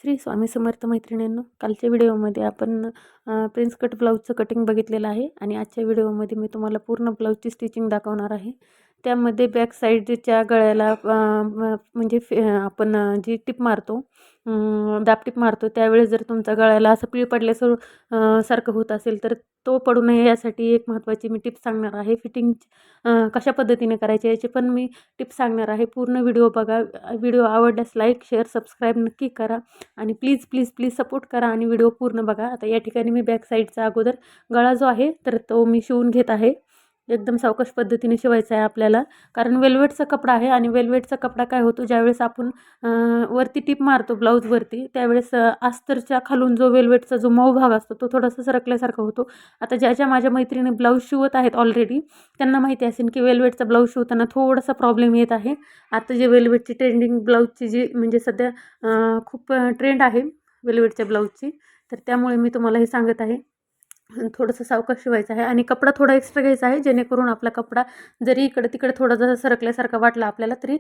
श्री स्वामी समर्थ मैत्रिणींनो, कालच्या व्हिडिओमध्ये आपण प्रिन्स कट ब्लाऊजचं कटिंग बघितलेलं आहे आणि आजच्या व्हिडिओमध्ये मी तुम्हाला पूर्ण ब्लाऊजची स्टिचिंग दाखवणार आहे. त्यामध्ये बॅक साईडच्या गळ्याला म्हणजे आपण जी टिप मारतो, दाब टिप मारतो त्यावेळेस जर तुमचा गळ्याला असं पीळ सारखं होत असेल तर तो पडू नये यासाठी एक महत्त्वाची मी टिप सांगणार आहे. फिटिंग कशा पद्धतीने करायची याची पण मी टिप सांगणार आहे. पूर्ण व्हिडिओ बघा. व्हिडिओ आवडल्यास लाईक, शेअर, सबस्क्राईब नक्की करा आणि प्लीज प्लीज प्लीज सपोर्ट करा आणि व्हिडिओ पूर्ण बघा. आता या ठिकाणी मी बॅक साईडचा अगोदर गळा जो आहे तर तो मी शिवून घेत आहे. एकदम सावकाश पद्धतीने शिवायचा आहे आपल्याला, कारण वेल्वेटचा कपडा आहे आणि वेल्वेटचा कपडा काय होतो, ज्यावेळेस आपण वरती टिप मारतो ब्लाऊजवरती त्यावेळेस अस्तरच्या खालून जो वेल्वेटचा जो मऊ भाग असतो तो थोडासा सरकल्यासारखा होतो. आता ज्या माझ्या मैत्रिणी ब्लाऊज शिवत आहेत ऑलरेडी त्यांना माहिती असेल की वेल्वेटचा ब्लाऊज शिवताना थोडासा प्रॉब्लेम येत आहे. आता जे वेल्वेटची ट्रेंडिंग ब्लाऊजची जी म्हणजे सध्या खूप ट्रेंड आहे वेल्वेटच्या ब्लाऊजची, तर त्यामुळे मी तुम्हाला हे सांगत आहे. थोडंसं सावकाश शिवायचं आहे आणि कपडा थोडा एक्स्ट्रा घ्यायचा आहे, जेणेकरून आपला कपडा जरी इकडे तिकडे थोडा जसा सरकल्यासारखा वाटला आपल्याला तरी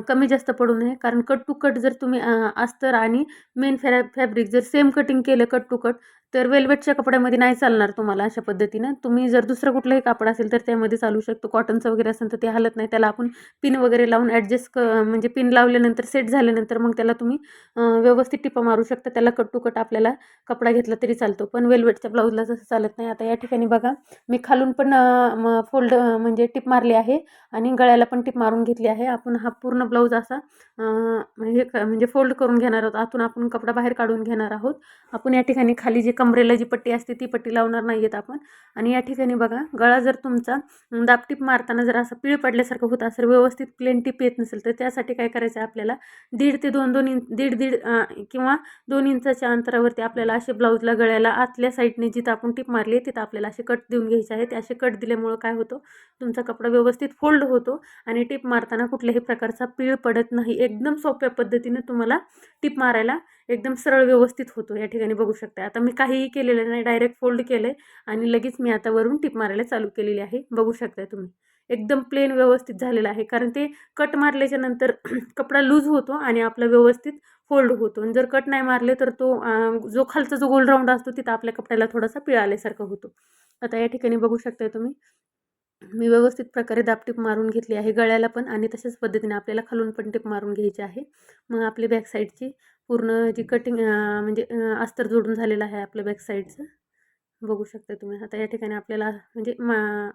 कमी जास्त पडू नये. कारण कट टू कट जर तुम्ही अस्तर आणि मेन फॅब्रिक जर सेम कटिंग केलं कट टू कट तर वेल्वेटच्या कपड्यामध्ये नाही चालणार तुम्हाला. अशा पद्धतीनं तुम्ही जर दुसरं कुठलंही कापड असेल तर त्यामध्ये चालू शकतो. कॉटनचं वगैरे असेल तर ते हालत नाही. त्याला आपण पिन वगैरे लावून ॲडजस्ट म्हणजे पिन लावल्यानंतर सेट झाल्यानंतर मग त्याला तुम्ही व्यवस्थित टिपा मारू शकता. त्याला कट टू कट आपल्याला कपडा घेतला तरी चालतो, पण वेल्वेटच्या ब्लाऊजला तसं चालत नाही. आता या ठिकाणी बघा मी खालून पण फोल्ड म्हणजे टिप मारली आहे आणि गळ्याला पण टिप मारून घेतली आहे. आपण हा पूर्ण ब्लाऊज असा म्हणजे फोल्ड करून घेणार आहोत. आतून आपण कपडा बाहेर काढून घेणार आहोत. आपण या ठिकाणी खाली जी कमरेला जी पट्टी असते ती पट्टी लावणार नाहीयेत आपण. आणि या ठिकाणी बघा गळा जर तुमचा दाब टिप मारताना जर असं पीळ पडल्यासारखं होत असेल, व्यवस्थित प्लेन टिप येत नसेल तर त्यासाठी काय करायचं आहे आपल्याला 1.5 ते 2 इंच, दीड किंवा 2 इंचाच्या अंतरावरती आपल्याला असे ब्लाऊजला गळ्याला आतल्या साईडने जिथं आपण टिप मारली आहे तिथं आपल्याला असे कट देऊन घ्यायचे आहेत. असे कट दिल्यामुळं काय होतं, तुमचा कपडा व्यवस्थित फोल्ड होतो आणि टिप मारताना कुठल्याही प्रकारचा पीळ पडत नाही. एकदम सोप्या पद्धतीने तुम्हाला टिप मारायला एकदम सरळ व्यवस्थित होतो. या ठिकाणी बघू शकता. आता मी काहीही केलेलं नाही, डायरेक्ट फोल्ड केलं आहे आणि लगेच मी आता वरून टिप मारायला चालू केलेली आहे. बघू शकता तुम्ही एकदम प्लेन व्यवस्थित झालेलं आहे, कारण ते कट मारल्याच्या नंतर कपडा लूज होतो आणि आपला व्यवस्थित फोल्ड होतो. आणि जर कट नाही मारले तर तो जो खालचा जो गोल राऊंड असतो तिथं आपल्या कपड्याला थोडासा पिळा आल्यासारखं होतो. आता या ठिकाणी बघू शकता तुम्ही मी व्यवस्थित प्रकारे दाब टिप मारून घेतली आहे गळ्याला पण आणि तशाच पद्धतीने आपल्याला खालून पण टिप मारून घ्यायची आहे. मग आपली बॅक साईडची पूर्ण जी कटिंग म्हणजे अस्तर जोडून झालेलं आहे आपल्या बॅक साईडचं. बघू शकता तुम्ही. आता या ठिकाणी आपल्याला म्हणजे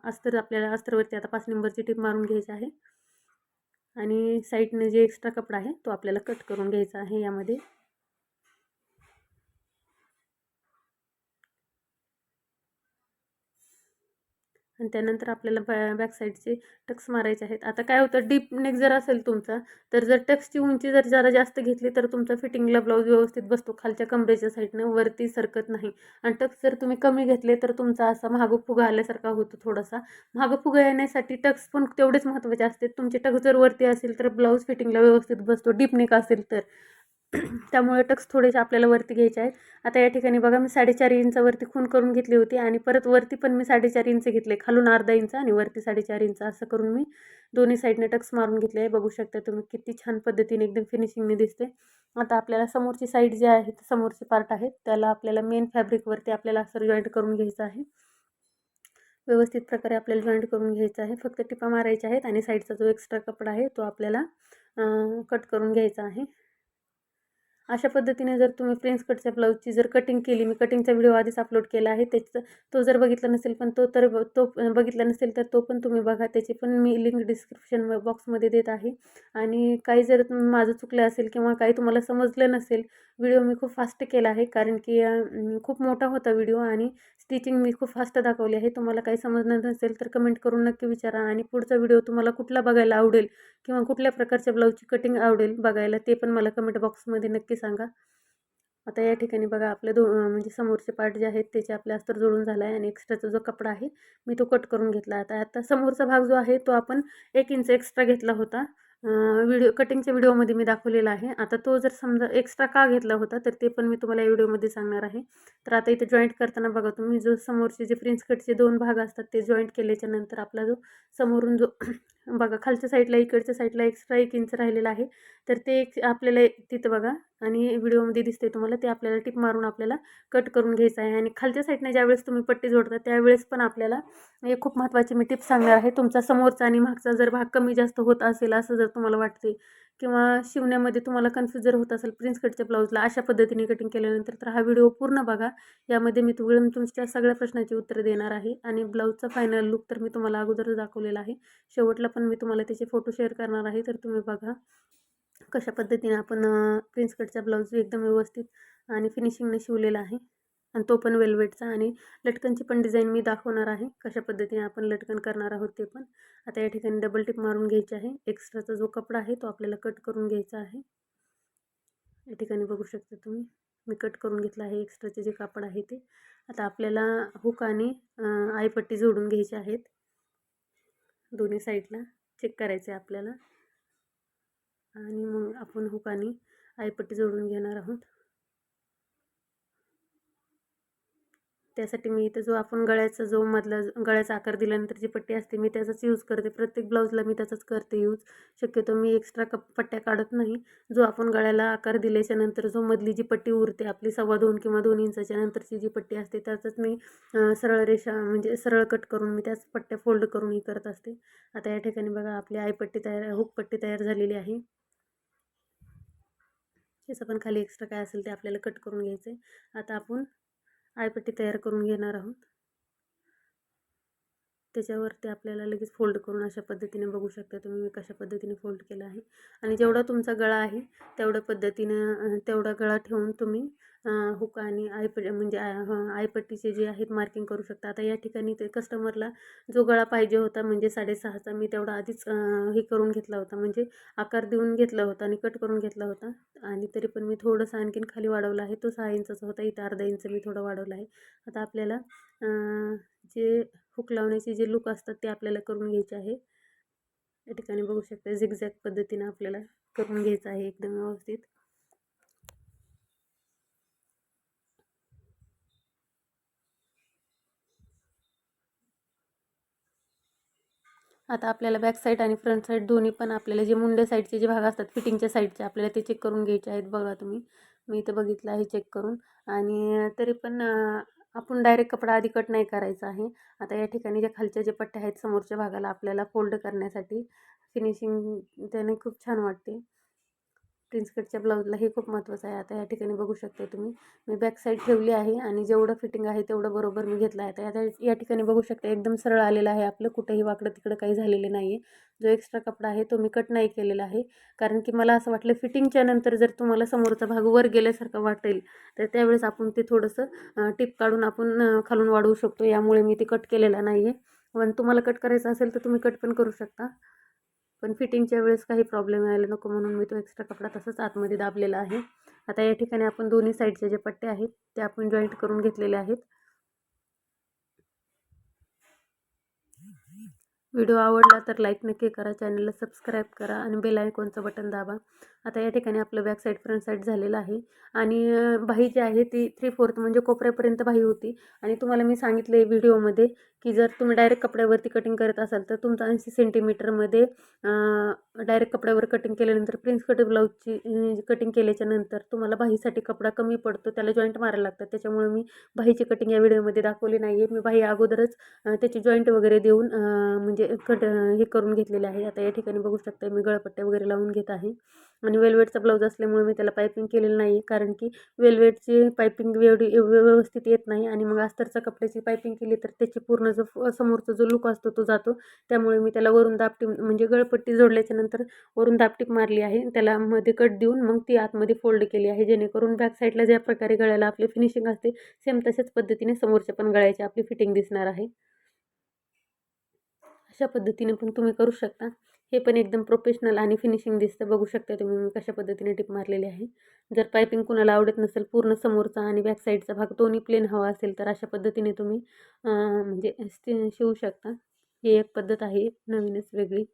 अस्तर आपल्याला अस्तरवरती आता 5 नंबरची टिप मारून घ्यायची आहे आणि साईडने जे एक्स्ट्रा कपडा आहे तो आपल्याला कट करून घ्यायचा आहे यामध्ये. आणि त्यानंतर आपल्याला बॅक साईडचे टक्स मारायचे आहेत. आता काय होतं, डीप नेक जर असेल तुमचा तर जर टक्सची उंची जर जरा जास्त घेतली तर तुमचा फिटिंगला ब्लाऊज व्यवस्थित बसतो. खालच्या कमरेच्या साईडनं वरती सरकत नाही. आणि टक्स जर तुम्ही कमी घेतले तर तुमचा असा मागं फुगा आल्यासारखा होतो थोडासा. मागं फुगा येण्यासाठी टक्स पण तेवढेच महत्त्वाचे असते. तुमचे टक्स जर वरती असेल तर ब्लाऊज फिटिंगला व्यवस्थित बसतो. डीप नेक असेल तर त्यामुळे टक्स थोडेसे आपल्याला वरती घ्यायचे आहेत. आता या ठिकाणी बघा मी 4.5 इंचावरती खून करून घेतली होती आणि परत वरती पण मी 4.5 इंच घेतले. खालून अर्धा इंच आणि वरती 4.5 इंच असं करून मी दोन्ही साईडने टक्स मारून घेतले आहे. बघू शकता तुम्ही किती छान पद्धतीने एकदम फिनिशिंगने दिसते. आता आपल्याला समोरची साईड जी आहे समोरचे पार्ट आहेत त्याला आपल्याला मेन फॅब्रिकवरती आपल्याला असं जॉईंट करून घ्यायचं आहे. व्यवस्थित प्रकारे आपल्याला जॉईंट करून घ्यायचं आहे. फक्त टिपा मारायच्या आहेत आणि साईडचा जो एक्स्ट्रा कपडा आहे तो आपल्याला कट करून घ्यायचा आहे. अशा पद्धतीने जर तुम्ही प्रिन्स कटच्या ब्लाऊजची जर कटिंग केली, मी कटिंगचा व्हिडिओ आधीच अपलोड केला आहे. तो जर बघितला नसेल पण तो बघितला नसेल तर तो पण तुम्ही बघा. त्याची पण मी लिंक डिस्क्रिप्शन बॉक्समध्ये देत आहे. आणि काही जर माझं चुकलं असेल किंवा काही तुम्हाला समजलं नसेल, व्हिडिओ मी खूप फास्ट केला आहे कारण की खूप मोठा होता व्हिडिओ आणि स्टिचिंग मी खूप फास्ट दाखवली आहे. तुम्हाला काही समजलं नसेल तर कमेंट करून नक्की विचारा आणि पुढचा व्हिडिओ तुम्हाला कुठला बघायला आवडेल किंवा कुठल्या प्रकारच्या ब्लाऊजची कटिंग आवडेल बघायला ते पण मला कमेंट बॉक्समध्ये नक्की सांगा. आता या ठिकाणी बघा आपले म्हणजे समोरचे पार्ट जे आहेत त्याचे आपले अस्तर जोडून झाला आहे आणि एक्स्ट्राचा जो कपडा आहे मी तो कट करून घेतला. आता समोरचा भाग जो आहे तो आपण 1 इंच एक्स्ट्रा घेतला होता. कटिंगच्या व्हिडिओमध्ये मी दाखवलेला आहे. आता तो जर समजा एक्स्ट्रा का घेतला होता तर ते पण मी तुम्हाला या व्हिडिओमध्ये सांगणार आहे. तर आता इथे जॉईंट करताना बघा तुम्ही जो समोरचे जे प्रिन्स कटचे 2 भाग असतात ते जॉईंट केल्याच्या नंतर आपला जो समोरून जो बघा खालच्या साईडला इकडच्या साईडला एक्स्ट्रा 1 इंच राहिलेलं आहे. तर ते एक आपल्याला तिथं बघा आणि व्हिडिओमध्ये दिसते तुम्हाला ते आपल्याला टिप मारून आपल्याला कट करून घ्यायचं आहे. आणि खालच्या साईडने ज्यावेळेस तुम्ही पट्टी जोडता त्यावेळेस पण आपल्याला एक खूप महत्त्वाची मी टिप सांगणार आहे. तुमचा समोरचा आणि मागचा जर भाग कमी जास्त होत असेल असं जर तुम्हाला वाटते किंवा शिवण्यामध्ये तुम्हाला कन्फ्यूज जर होत असेल प्रिन्स कटच्या ब्लाऊजला अशा पद्धतीने कटिंग केल्यानंतर, तर हा व्हिडिओ पूर्ण बघा. यामध्ये मी तुमच्या सगळ्या प्रश्नांची उत्तरं देणार आहे. आणि ब्लाऊजचा फायनल लूक तर मी तुम्हाला अगोदरच दाखवलेला आहे. शेवटला पण मी तुम्हाला त्याचे फोटो शेअर करणार आहे. तर तुम्ही बघा कशा पद्धतीने आपण प्रिन्स कटचा ब्लाऊज एकदम व्यवस्थित आणि फिनिशिंगने शिवलेला आहे. आणि तो पण वेल्वेटचा. आणि लटकनची पण डिझाईन मी दाखवणार आहे कशा पद्धतीने आपण लटकन करणार आहोत ते पण. आता या ठिकाणी डबल टिप मारून घ्यायची आहे. एक्स्ट्राचा जो कपडा आहे तो आपल्याला कट करून घ्यायचा आहे. या ठिकाणी बघू शकता तुम्ही मी कट करून घेतला आहे एक्स्ट्राचे जे कापड आहे ते. आता आपल्याला हुक आणि आईपट्टी जोडून घ्यायची आहेत. दोन्ही साईडला चेक करायचे आपल्याला. आणि मग आपण हुक आणि आईपट्टी जोडून घेणार आहोत. त्यासाठी मी इथं जो आपण गळ्याचा जो मधला गळ्याचा आकार दिल्यानंतर जी पट्टी असते मी त्याचाच यूज करते. प्रत्येक ब्लाऊजला मी त्याचाच करते यूज. शक्यतो मी एक्स्ट्रा पट्ट्या काढत नाही. जो आपण गळ्याला आकार दिल्याच्या नंतर जो मधली जी पट्टी उरते आपली 2.25 किंवा 2 इंचाच्या नंतरची जी पट्टी असते त्याचाच मी सरळ रेषा म्हणजे सरळ कट करून मी त्याच पट्ट्या फोल्ड करून ही करत असते. आता या ठिकाणी बघा आपली आईपट्टी तयार हुक पट्टी तयार झालेली आहे. त्याचं पण खाली एक्स्ट्रा काय असेल ते आपल्याला कट करून घ्यायचं आहे. आता आपण आईपट्टी तयार करून घेणार आहोत. त्याच्यावरती आपल्याला लगेच फोल्ड करून अशा पद्धतीने बघू शकता तुम्ही मी कशा पद्धतीने फोल्ड केला आहे. आणि जेवढा तुमचा गळा आहे तेवढ्या पद्धतीनं तेवढा गळा ठेवून तुम्ही हुक आणि म्हणजे आईपट्टीचे जे आहेत मार्किंग करू शकता. आता या ठिकाणी ते कस्टमरला जो गळा पाहिजे होता म्हणजे 6.5चा मी तेवढा आधीच हे करून घेतला होता म्हणजे आकार देऊन घेतला होता आणि कट करून घेतला होता. आणि तरी पण मी थोडंसं आणखीन खाली वाढवला आहे. तो 6 इंचाचा होता, इथं अर्धा इंच मी थोडा वाढवला आहे. आता आपल्याला जे हुक लावण्याचे जे लूक असतात ते आपल्याला करून घ्यायचे आहे. या ठिकाणी बघू शकता झिगझॅग पद्धतीने आपल्याला करून घ्यायचं आहे एकदम व्यवस्थित. आता आपल्याला बॅक साईड आणि फ्रंट साईड दोन्ही पण आपल्याला जे मुंड्या साईडचे जे भाग असतात फिटिंगच्या साईडचे आपल्याला ते चेक करून घ्यायचे आहेत. बघा तुम्ही मी इथं बघितलं आहे चेक करून. आणि तरी पण आपण डायरेक्ट कपडा आधी कट नाही करायचा आहे. आता या ठिकाणी ज्या खालच्या जे पट्ट्या आहेत समोरच्या भागाला आपल्याला फोल्ड करण्यासाठी फिनिशिंग त्याने खूप छान वाटते. प्रिन्स कटच्या ब्लाऊजला हे खूप महत्त्वाचं आहे. आता या ठिकाणी बघू शकता तुम्ही मी बॅक साईड ठेवली आहे आणि जेवढं फिटिंग आहे तेवढं बरोबर मी घेतलं आहे. आता या ठिकाणी बघू शकता एकदम सरळ आलेलं आहे आपलं, कुठेही वाकडं तिकडं काही झालेलं नाही आहे. जो एक्स्ट्रा कपडा आहे तो मी कट नाही केलेला आहे. कारण की मला असं वाटलं फिटिंगच्या नंतर जर तुम्हाला समोरचा भाग वर गेल्यासारखं वाटेल तर त्यावेळेस आपण ते थोडंसं टिप काढून आपण खालून वाढवू शकतो. यामुळे मी ते कट केलेलं नाही आहे. पण तुम्हाला कट करायचं असेल तर तुम्ही कट पण करू शकता. पण फिटिंगच्या वेळेस काही प्रॉब्लेम यायला नको म्हणून मी तो एक्स्ट्रा कपडा तसंच आतमध्ये दाबलेला आहे. आता या ठिकाणी आपण दोन्ही साईडचे जे पट्टे आहेत ते आपण जॉईंट करून घेतलेले आहेत. व्हिडिओ आवडला तर लाईक नक्की करा, चॅनलला सबस्क्राईब करा आणि बेल आयकॉनचं बटन दाबा. आता या ठिकाणी आपलं बॅक साईड फ्रंट साईड झालेलं आहे. आणि बाही जी आहे ती 3/4 म्हणजे कोपऱ्यापर्यंत बाही होती. आणि तुम्हाला मी सांगितलं आहे व्हिडिओमध्ये की जर तुम्ही डायरेक्ट कपड्यावरती कटिंग करत असाल तर तुमचं 80 सेंटीमीटरमध्ये डायरेक्ट कपड्यावर कटिंग केल्यानंतर प्रिन्स कट ब्लाऊजची कटिंग केल्याच्या नंतर तुम्हाला बाहीसाठी कपडा कमी पडतो, त्याला जॉईंट मारायला लागतात. त्याच्यामुळे मी बाहीची कटिंग या व्हिडिओमध्ये दाखवली नाही आहे. मी बाही अगोदरच त्याची जॉईंट वगैरे देऊन म्हणजे हे करून घेतलेले आहे. आता या ठिकाणी बघू शकता मी गळपट्ट्या वगैरे लावून घेत आहे. आणि वेल्वेटचा ब्लाऊज असल्यामुळे मी त्याला पायपिंग केलेलं नाही आहे, कारण की वेल्वेटची पायपिंग एवढी व्यवस्थित येत नाही. आणि मग अस्तरच्या कपड्याची पायपिंग केली तर त्याची पूर्ण जो समोरचा जो लूक असतो तो जातो. त्यामुळे मी त्याला वरून दाबटीप म्हणजे गळपट्टी जोडल्याच्या नंतर वरून दाबटीप मारली आहे. त्याला मध्ये कट देऊन मग ती आतमध्ये फोल्ड केली आहे, जेणेकरून बॅक साईडला ज्या प्रकारे गळ्याला आपली फिनिशिंग असते सेम तशाच पद्धतीने समोरच्या पण गळ्याची आपली फिटिंग दिसणार आहे. अशा पद्धतीने पण तुम्ही करू शकता. हे पण एकदम प्रोफेशनल आणि फिनिशिंग दिसतं. बघू शकता तुम्ही मी कशा पद्धतीने टिप मारलेली आहे. जर पायपिंग कुणाला आवडत नसेल पूर्ण समोरचा आणि बॅक साईडचा भाग दोन्ही प्लेन हवा असेल तर अशा पद्धतीने तुम्ही म्हणजे शिवू शकता. ही एक पद्धत आहे नवीनच वेगळी.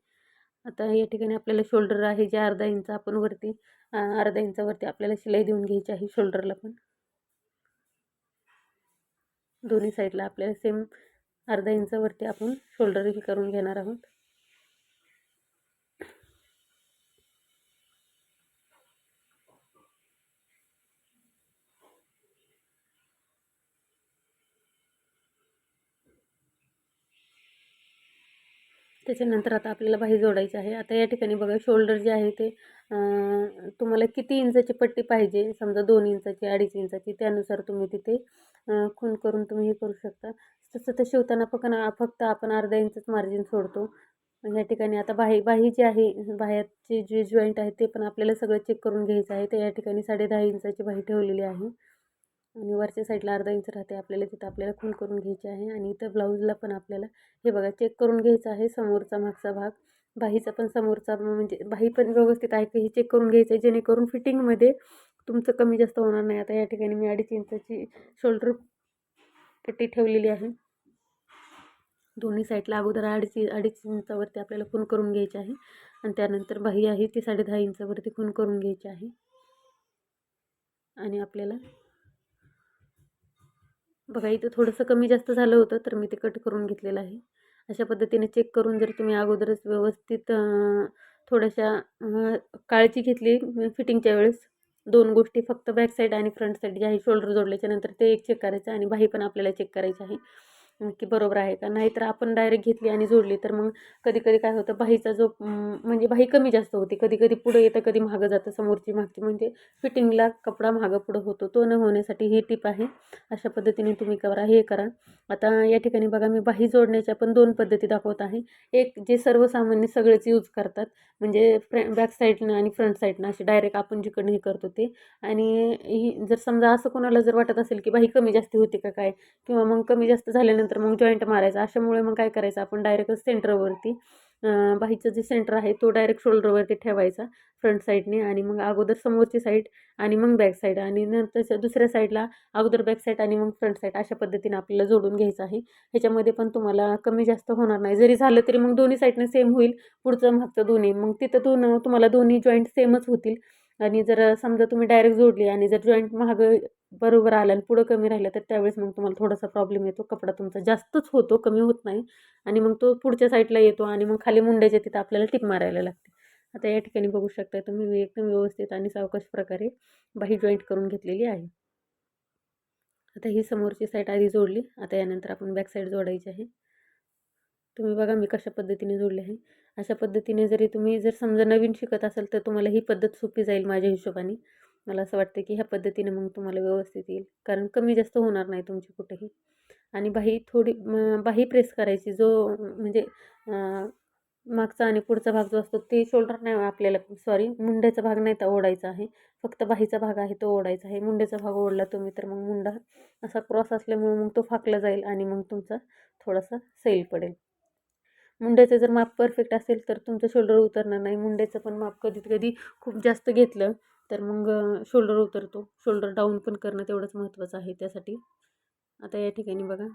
आता या ठिकाणी आपल्याला शोल्डर आहे जे अर्धा इंच आपण वरती अर्धा इंचावरती आपल्याला शिलाई देऊन घ्यायची आहे शोल्डरला पण. दोन्ही साईडला आपल्याला सेम अर्धा इंचावरती आपण शोल्डर हे करून घेणार आहोत. त्याच्यानंतर आता आपल्याला बाही जोडायची आहे. आता या ठिकाणी बघा शोल्डर जे आहे ते तुम्हाला किती इंचाची पट्टी पाहिजे, समजा 2 इंचाची, 2.5 इंचाची, त्यानुसार तुम्ही तिथे खूण करून तुम्ही हे करू शकता. तसं तर शिवताना फक्त आपण अर्धा इंचच मार्जिन सोडतो. या ठिकाणी आता बाही बाही जी आहे, बाह्याचे जे जॉईंट आहे ते पण आपल्याला सगळं चेक करून घ्यायचं आहे. तर या ठिकाणी 10.5 इंचाची बाही ठेवलेली आहे आणि वरच्या साईडला अर्धा इंच राहते आपल्याला, तिथं आपल्याला खूण करून घ्यायची आहे. आणि इथं ब्लाऊजला पण आपल्याला हे बघा चेक करून घ्यायचं आहे, समोरचा मागचा भाग, बाहीचा पण समोरचा, म्हणजे बाही पण व्यवस्थित आहे की हे चेक करून घ्यायचं आहे, जेणेकरून फिटिंगमध्ये तुमचं कमी जास्त होणार नाही. आता या ठिकाणी मी 2.5 इंचाची शोल्डर पट्टी ठेवलेली आहे. दोन्ही साईडला अगोदर 2.5 इंचावरती आपल्याला खूण करून घ्यायची आहे आणि त्यानंतर बाही आहे ती 10.5 इंचावरती खूण करून घ्यायची आहे. आणि आपल्याला बघा इथं थोडंसं कमी जास्त झालं होतं तर मी ते कट करून घेतलेलं आहे. अशा पद्धतीने चेक करून जर तुम्ही अगोदरच व्यवस्थित थोड्याशा काळजी घेतली फिटिंगच्या वेळेस, 2 गोष्टी फक्त बॅक साईड आणि फ्रंट साईड जे आहे शोल्डर जोडल्याच्या नंतर ते एक चेक करायचं आणि बाही पण आपल्याला चेक करायची आहे की बरोबर आहे का. नाहीतर आपण डायरेक्ट घेतली आणि जोडली तर मग कधी-कधी काय होतं, बाहीचा जो म्हणजे बाही कमी जास्त होते. कधी-कधी पुढे येतं, कधी मागं जातं, समोरची मागची, म्हणजे फिटिंगला कपडा मागं पुढं होतो. तो न होण्यासाठी ही टिप आहे. अशा पद्धतीने तुम्ही हे करा. आता या ठिकाणी बघा मी बाही जोडण्याच्या पण 2 पद्धती दाखवत आहे. एक जे सर्वसामान्य सगळेच यूज करतात, म्हणजे बॅक साईडनं आणि फ्रंट साईडनं असे डायरेक्ट आपण जिकडनं हे करतो ते. आणि ही जर समजा असं कोणाला जर वाटत असेल की बाही कमी जास्त होती का काय, किंवा मग कमी जास्त झाल्यानंतर मग जॉईंट मारायचा, अशामुळे मग काय करायचं, आपण डायरेक्ट सेंटरवरती बाहीचं जे सेंटर आहे तो डायरेक्ट शोल्डरवरती ठेवायचा फ्रंट साईडने, आणि मग अगोदर समोरची साईड आणि मग बॅक साईड, आणि नंतर दुसऱ्या साईडला अगोदर बॅक साईड आणि मग फ्रंट साईड, अशा पद्धतीने आपल्याला जोडून घ्यायचं आहे. ह्याच्यामध्ये पण तुम्हाला कमी जास्त होणार नाही. जरी झालं तरी मग दोन्ही साईडने सेम होईल, पुढचं मागचं दोन्ही, मग तिथं तुम्हाला दोन्ही जॉईंट सेमच होतील. आणि जर समजा तुम्ही डायरेक्ट जोडली आणि जर जॉईंट मागं बरोबर आलं आणि पुढं कमी राहिलं तर त्यावेळेस मग तुम्हाला थोडासा प्रॉब्लेम येतो. कपडा तुमचा जास्तच होतो, कमी होत नाही, आणि मग तो पुढच्या साईडला येतो आणि मग खाली मुंड्याच्या तिथं आपल्याला टिप मारायला लागते. आता या ठिकाणी बघू शकता तुम्ही, मी एकदम व्यवस्थित आणि सावकाश प्रकारे बाही जॉईंट करून घेतलेली आहे. आता ही समोरची साईड आधी जोडली. आता यानंतर आपण बॅक साईड जोडायची आहे. तुम्ही बघा मी कशा पद्धतीने जोडले आहे. अशा पद्धतीने जरी तुम्ही जर समजा नवीन शिकत असाल तर तुम्हाला ही पद्धत सोपी जाईल माझ्या हिशोबाने. मला असं वाटतं की ह्या पद्धतीने मग तुम्हाला व्यवस्थित येईल, कारण कमी जास्त होणार नाही तुमची कुठेही. आणि बाही थोडी बाही प्रेस करायची, जो म्हणजे मागचा आणि पुढचा भाग जो असतो ते शोल्डर नाही आपल्याला, सॉरी, मुंड्याचा भाग नाही तर ओढायचा आहे. फक्त बाहीचा भाग आहे तो ओढायचा आहे. मुंड्याचा भाग ओढला तुम्ही तर मग मुंडा असा क्रॉस असल्यामुळे मग तो फाकला जाईल आणि मग तुमचा थोडासा सैल पडेल. मुंड्याचं जर माप परफेक्ट असेल तर तुमचं शोल्डर उतरणार नाही. मुंड्याचं पण माप कधी-कधी खूप जास्त घेतलं तर मग शोल्डर उतरतो. शोल्डर डाऊन पण करणं तेवढंच महत्त्वाचं आहे त्यासाठी. आता या ठिकाणी बघा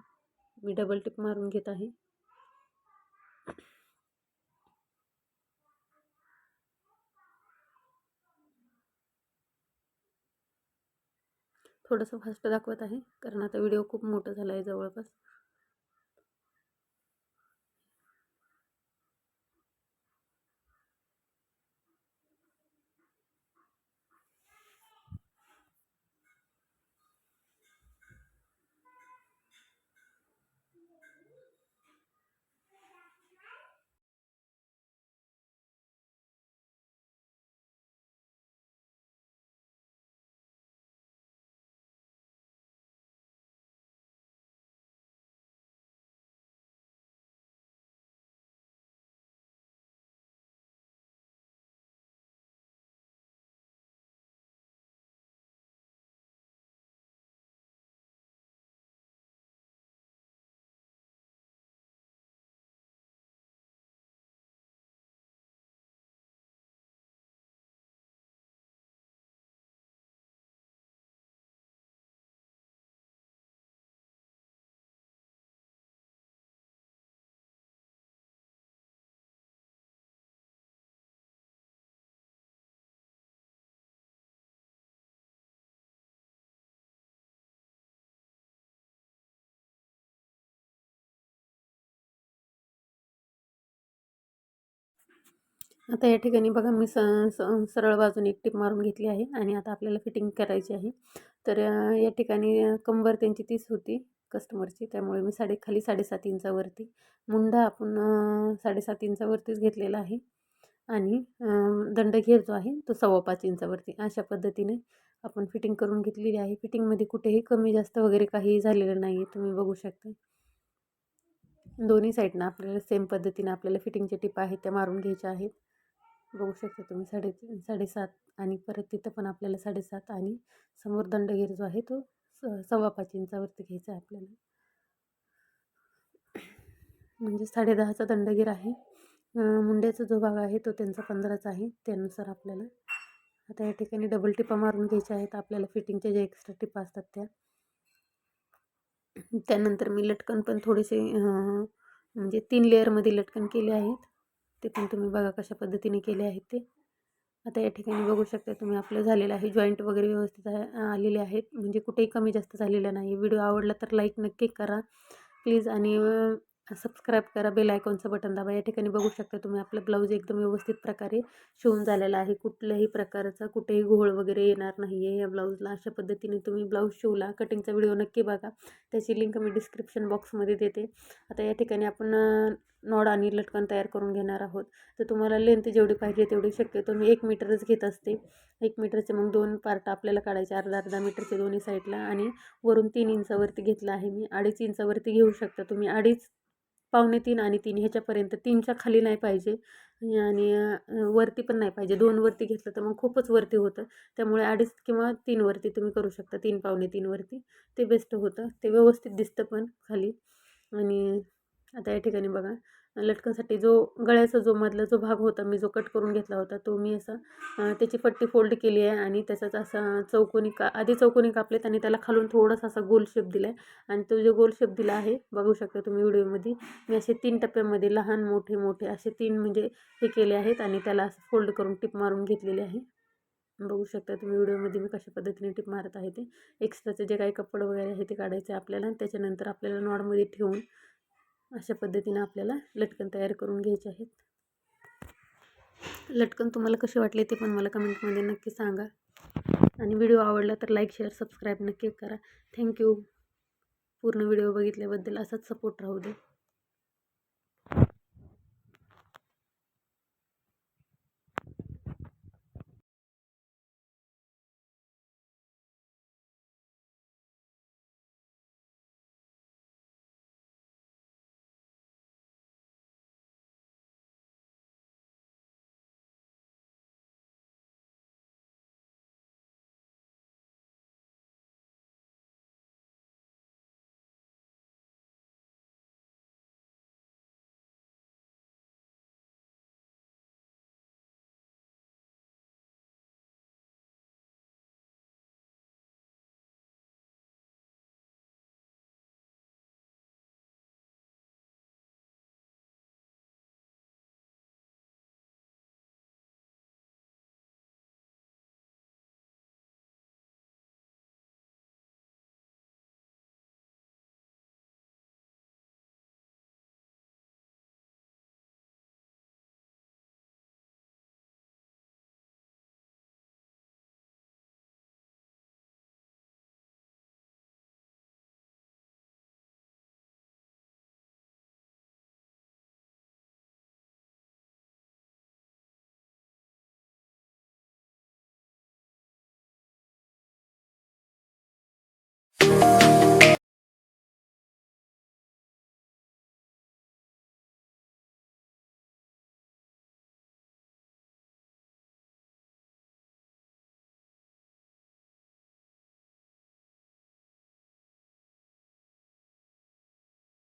मी डबल टिप मारून घेत आहे. थोडंसं फास्ट दाखवत आहे कारण आता व्हिडिओ खूप मोठा झाला आहे जवळपास. आता या ठिकाणी बघा मी सरळ बाजूने एक टिप मारून घेतली आहे आणि आता आपल्याला फिटिंग करायची आहे. तर या ठिकाणी कंबर त्यांची 30 होती. कस्टमरची, त्यामुळे मी खाली 7.5 इंचावरती मुंडा आपण 7.5 इंचावरतीच घेतलेला आहे आणि दंडघेर जो आहे तो 5.25 इंचावरती. अशा पद्धतीने आपण फिटिंग करून घेतलेली आहे. फिटिंगमध्ये कुठेही कमी जास्त वगैरे काही झालेलं नाही आहे, तुम्ही बघू शकता. दोन्ही साईडनं आपल्याला सेम पद्धतीने आपल्याला फिटिंगच्या टिपा आहेत त्या मारून घ्यायच्या आहेत. बघू शकता तुम्ही 7.5 आणि परत तिथं पण आपल्याला 7.5 आणि समोर दंडघेर जो आहे तो 5.25 इंचावरती घ्यायचा आहे आपल्याला. म्हणजे 10.5चा दंडघेर आहे. मुंड्याचा जो भाग आहे तो त्यांचा 15चा आहे. त्यानुसार आपल्याला आता या ठिकाणी डबल टिपा मारून घ्यायच्या आहेत आपल्याला फिटिंगच्या ज्या एक्स्ट्रा टिपा असतात त्या. त्यानंतर मी लटकन पण थोडेसे म्हणजे 3 लेअरमध्ये लटकन केले आहेत. ते पण तुम्ही बघा कशा पद्धतीने केले आहेत ते. आता या ठिकाणी बघू शकता तुम्ही आपलं झालेलं आहे. जॉईंट वगैरे व्यवस्थित आलेले आहेत, म्हणजे कुठेही कमी जास्त झालेलं नाही. व्हिडिओ आवडला तर लाईक नक्की करा प्लीज आणि सबस्क्राईब करा, बेल आयकॉनचं बटन दाबा. या ठिकाणी बघू शकता तुम्ही आपलं ब्लाऊज एकदम व्यवस्थित प्रकारे शिवून झालेला आहे. कुठल्याही प्रकारचा कुठेही घोळ वगैरे येणार नाही आहे या ब्लाऊजला. अशा पद्धतीने तुम्ही ब्लाऊज शिवला. कटिंगचा व्हिडिओ नक्की बघा, त्याची लिंक मी डिस्क्रिप्शन बॉक्समध्ये देते. आता या ठिकाणी आपण नॉड आणि लटकन तयार करून घेणार आहोत. तर तुम्हाला लेंथ जेवढी पाहिजे तेवढी शक्यतो मी 1 मीटरच घेत असते. 1 मीटरचे मग 2 पार्ट आपल्याला काढायचे, अर्धा मीटरचे दोन्ही साईडला. आणि वरून 3 इंचावरती घेतला आहे मी. 2.5 इंचावरती घेऊ शकता तुम्ही. 2.5, 2.25 आणि 3 ह्याच्यापर्यंत. 3च्या खाली नाही पाहिजे आणि वरती पण नाही पाहिजे. 2 वरती घेतलं तर मग खूपच वरती होतं. त्यामुळे 2.5 किंवा 3 वरती तुम्ही करू शकता. 3, 2.25 वरती ते बेस्ट होतं. ते व्यवस्थित दिसतं पण खाली. आणि आता या ठिकाणी बघा लटकनसाठी जो गळ्याचा जो मधला जो भाग होता मी जो कट करून घेतला होता तो मी असा त्याची पट्टी फोल्ड केली आहे आणि त्याचाच असा आधी चौकोनी कापलेत आणि त्याला खालून थोडासा असा गोल शेप दिला आहे. आणि तो जो गोल शेप दिला आहे बघू शकता तुम्ही व्हिडिओमध्ये, मी असे 3 टप्प्यामध्ये लहान मोठे मोठे असे 3 म्हणजे हे केले आहेत आणि त्याला असं फोल्ड करून टिप मारून घेतलेली आहे. बघू शकता तुम्ही व्हिडिओमध्ये मी कशा पद्धतीने टिप मारत आहे ते. एक्स्ट्राचे जे काही कपडे वगैरे आहे ते काढायचे आपल्याला. त्याच्यानंतर आपल्याला नॉडमध्ये ठेवून अशा पद्धतीने आपल्याला लटकन तयार करून घ्यायचे आहेत. लटकन तुम्हाला कसे वाटले ते पण मला कमेंटमध्ये नक्की सांगा. आणि व्हिडिओ आवडला तर लाईक शेअर सबस्क्राईब नक्की करा. थँक्यू. पूर्ण व्हिडिओ बघितल्याबद्दल असाच सपोर्ट राहू दे.